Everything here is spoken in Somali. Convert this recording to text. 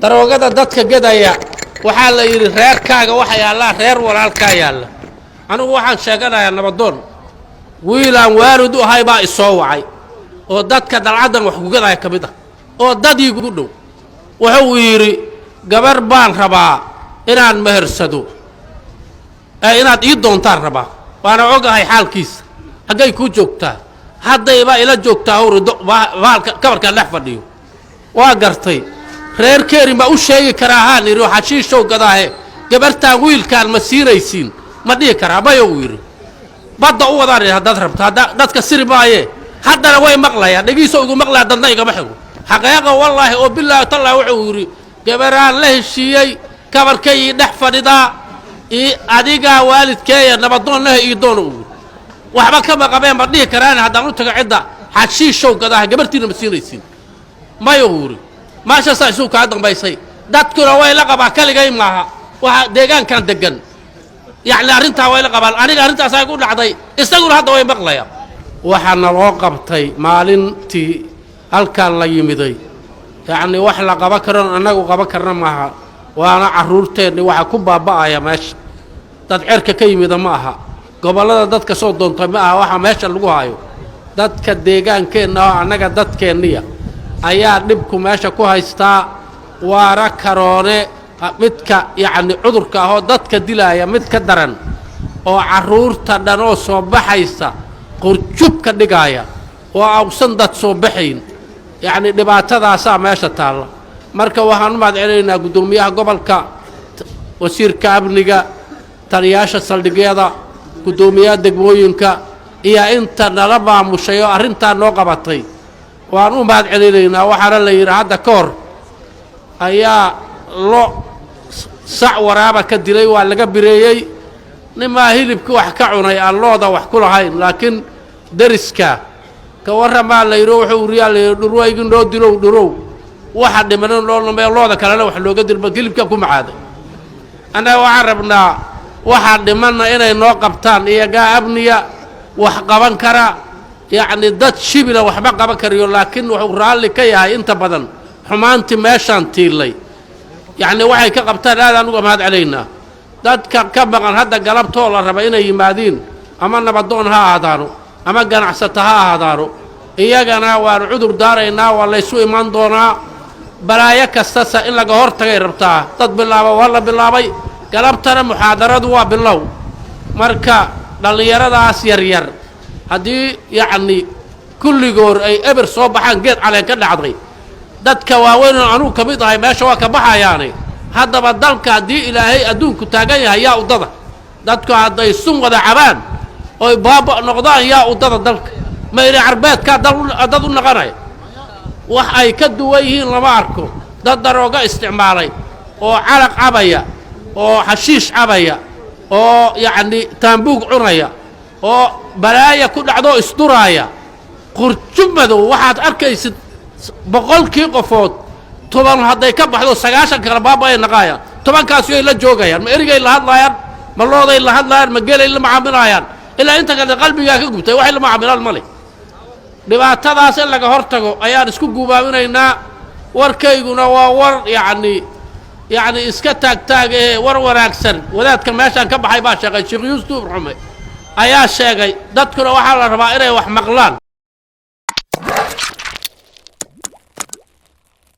daroogada dadka gedaya waxaa la yidhi reerkaaga waxa yaallaa reer walaalkaa yaalla anigu waxaan sheeganayaa nabadoon wiilaan waalid u ahay baa isoo wacay oo dadka dalcadan wax ku gedaya ka mid ah oo dadii ugu dhow wuxuu yidhi gabar baan rabaa inaan mehersado inaad ii doontaan rabaa waana ogahay xaalkiisa haggay kuu joogtaa haddayba ila joogtaa howrido baalka kabarkaan dhex fadhiyo waa gartay reer keerin baa u sheegi karaa haan yidhi xashiishow gadaahe gabartaan wiilkaan ma siinaysiin ma dhihi karaa mayo uu yidhi badda u wadaan haddaad rabto dadka siri maaye haddana way maqlayaan dhegiisa ugu maqlaya dadna igama xigo xaqeeqa wallaahi oo bilaahi tallaahi wuxuu yidhi gabaraan la heshiiyey kabarkaygii dhex fadhidaa adigaa waalidkeeya nabadoonnaha ii doona uu yidhi waxba kama qabeen ma dhihi karaan haddaan u tago cidda xashiishow gadaahe gabartiina ma siinaysiin mayo uu yidhi maashaasaa isuu kaa dambaysay dadkuna way la qabaa kaligay maaha waxa deegaankan degan yacni arrintaa way la qabaan aniga arrintaasaa igu dhacday isaguna hadda way maqlayaan waxaa naloo qabtay maalintii halkaan la yimiday yacni wax la qaban karoon annagu qaban karna maaha waana carruurteenni waxa ku baaba'aya meesha dad cerka ka yimida ma aha gobollada dadka soo doontay ma aha waxa meesha lagu hayo dadka deegaankeenna oo annaga dadkeenniya ayaa dhibku meesha ku haystaa waara karoone midka yacni cudurka ahoo dadka dilaaya mid ka daran oo carruurta dhan oo soo baxaysa qurjub ka dhigaaya oo awsan dad soo baxayn yacni dhibaatadaasaa meesha taalla marka waxaan u mahad celinaynaa guddoomiyaha gobolka wasiirka amniga taliyaasha saldhigyada guddoomiyaha degmooyinka iyo inta nala maamushay oo arrintaa noo qabatay waan u mahad celinaynaa waxaana la yidhi hadda ka hor ayaa lo sac waraaba ka dilay waa laga bireeyey nimaa hilibkii wax ka cunay aan looda wax ku lahayn laakiin deriska ka warramaa la yidhi wuxuu uriyaa la yidhi dhurwaygii noo dilow dhurow waxa dhimanan loo lumee looda kalena wax looga dilba hilibkaa ku macaaday annaga waxaan rabnaa waxaa dhimanna inay noo qabtaan iyagaa amniya wax qaban kara yacni dad shibila waxba qaban karayo laakiin wuxuu raalli ka yahay inta badan xumaantii meeshaan tiilay yacni waxay ka qabtaan aadaan uga mahad celaynaa dadka ka maqan hadda galabtoo la raba inay yimaadiin ama nabadoon ha ahaadaano ama ganacsata ha ahaadaano iyagana waanu cudur daaraynaa waa laysu imaan doonaa balaayo kastasa in laga hor tagay rabtaa dad bilaaba waa la bilaabay galabtana muxaadaradu waa bilow marka dhallinyaradaas yaryar haddii yacni kulligoor ay eber soo baxaan geed caleen ka dhacday dadka waaweynoo anugu ka mid ahay meesha waa ka baxayaane haddaba dalka haddii ilaahay adduunku taagan yahay yaa uddada dadku hadday sun wada cabaan oy baaba noqdaan yaa uddada dalka mayri carbeedkaa dad u naqanaya wax ay ka duwan yihiin lama arko dad darooga isticmaalay oo calaq cabaya oo xashiish cabaya oo yacni taambuug cunaya oo balaaya ku dhacdoo isduraaya qurjub madow waxaad arkaysid boqolkii qofood toban hadday ka baxdo 90 kala baaba ay naqaayaan tobankaasi ay la joogayaan ma erigay la hadlayaan ma looday la hadlayaan ma gelay la macaamilayaan ilaa inta kale qalbiga ka gubtay waxay la macaamilaan male dhibaatadaas in laga hortago ayaan isku guubaabinaynaa warkayguna waa war yacni iska taagtaag ee war wanaagsan wadaadka meeshaan ka baxay baa sheegay sheekh yuusuf xume ayaa sheegay dadkuna waxaa la rabaa inay wax maqlaan